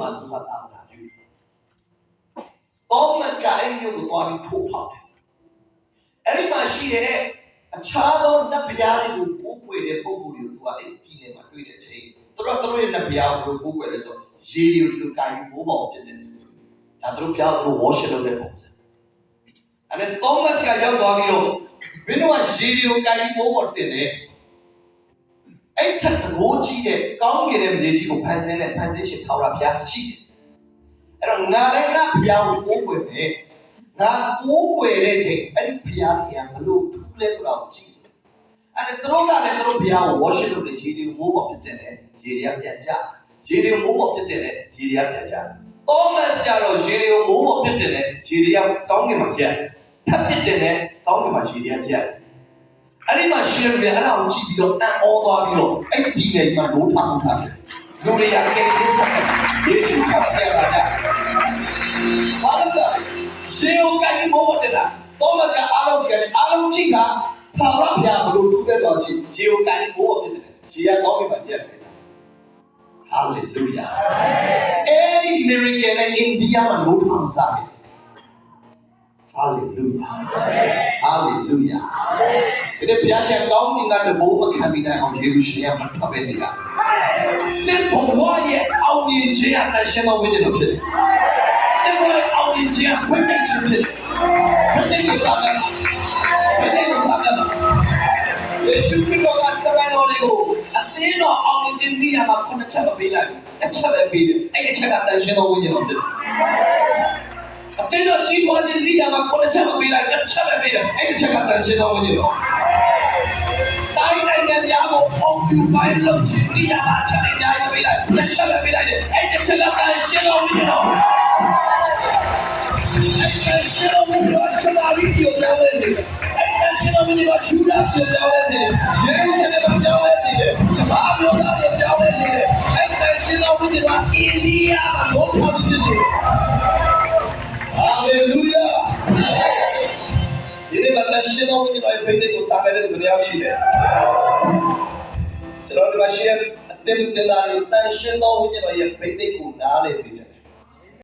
မှာသူကသာသနာပြုသောမတ်ကအဲ့ဒီကိုသွားပြီးထိုးဖောက်တယ်အဲ့ဒီမှာရှိတဲ့အခြားသောနတ်ဗျာတွေကိုကိုးကွယ်တဲ့ပုဂ္ဂိုလ်တွေကိုသူကအဲ့ဒီပြည်နယ်မှာတွေ့တဲ့အချိန်သူတို့ရဲ့နတ်ဗျာကိုကိုးကွယ်လဲဆိုရေတွေကိုသူကိုင်ပြီးဘိုးပေါင်းဖြစ်တယ်ဒါသူတို့ဗျာသူတို့ worship လုပ်တဲ့ပုံစံအဲ့ဒါသောမတ်ကရောက်သွားပြီးတော့မင်းတို့ကရေတွေကိုကိုင်ပြီးဘိုးပေါင်းတင်တယ်အဲ့ထက်တကိုးကြီးတဲ့ကောင်းကင်တဲ့မြေကြီးကိုဖန်ဆင်းတဲ့ဖန်ဆင်းရှင်ထာဝရဘုရားရှိတယ်အဲ့တော့ငါလည်းငါဘုရားကိုကိုးကွယ်တယ်ငါကိုးကွယ်တဲ့ချိန်အဲ့ဒီဘုရားကဘလို့ထူးလဲဆိုတာကိုကြည့်စမ်းအဲ့ဒါသူတို့ကလည်းသူတို့ဘုရားကို worship လုပ်တဲ့ရေတွေကိုမိုးပေါ်ဖြစ်တယ်ရေတွေကပြန်ကြရေတွေကိုမိုးပေါ်ဖြစ်တယ်ရေတွေကပြန်ကြသောမတ်ကျတော့ရေတွေကိုမိုးပေါ်ဖြစ်တယ်ရေတွေကကောင်းကင်မှာကျထပ်ဖြစ်တယ်ကောင်းကင်မှာရေတွေကကျအဲ့ဒီမှာရှင်လူတွေအဲ့ဒါကိုကြည့်ပြီးတော့အံ့ဩသွားပြီးတော့အဲ့ဒီပြည်နယ်ကြီးမှာလို့ထားတယ်လူတွေကကိစ္စဆက်ယေရှုခရစ်ပြန်လာကြဘာလို့လဲရေကိုကိုင်းမိုးပေါ်တက်တာသောမတ်ကအားလုံးကြည့်တယ်အားလုံးကြည့်တာထာဝရဘုရားဘလို့ထူးတဲ့ဆိုတော့ကြည့်ရေကိုကိုင်းမိုးပေါ်တက်တယ်ရေကကောင်းကင်မှာကျတယ်Hallelujah. Any miracle in India no transact. Hallelujah. Hallelujah. Ite pyasha kaun ninga de bo ma khan bina aung Jerusalem ma thabe niga. Te bhawa ye aung yin chin ya tan shin no win lo phit. Te bhawa ye aung yin chin ya phit phit chin phit. Phit ko sa ga. Phit ko sa ga. Yesu Christ ka tabai no le koအသင်းတော်အောင်မြင်ခြင်းနေရာမှာခုနှစ်ချက်မပေးလိုက်ဘူးတစ်ချက်ပဲပေးတယ်အဲ့ဒီချက်ကတန်ရှင်းသောဝိညာဉ်တော်ဖြစ်တယ်အသင်းတော်ကြီးပွားခြင်းနေရာမှာခုနှစ်ချက်မပေးလိုက်တစ်ချက်ပဲပေးတယ်အဲ့ဒီချက်ကတန်ရှင်းသောဝိညာဉ်တော်တိုင်းနိုင်ငံများကိုအောက်ပြပိုင်းလုပ်ခြင်းနေရာမှာချက်နေကြရပေးလိုက်တစ်ချက်ပဲပေးလိုက်တယ်အဲ့ဒီချက်ကတန်ရှင်းသောဝိညာဉ်တော်အဲ့ဒီတန်ရှင်းသောဝိညာဉ်တော်ဆက်လာပြီးပြောင်းလဲစေတယ်ရှင်တော်မြတ်ကရှုတာပြောင်းလဲစေတယ်ယေရုရှလင်ကိုပြောင်းလဲစေတယ်ဘာလို့လဲပြောင်းလဲစေတယ်အဲ့ဒါရှင်တော်မြတ်ကအိန္ဒိယကိုထောက်ပြစေဟာလေလုယာဒီနေ့မှာရှင်တော်မြတ်ရဲ့ပြည်ကိုစာပေတဲ့သူတွေရောက်ရှိတယ်ကျွန်တော်ဒီမှာရှိတဲ့အတင်းတူတင်လာတဲ့ရှင်တော်မြတ်ရဲ့ပြည်ကိုနားလေစေချ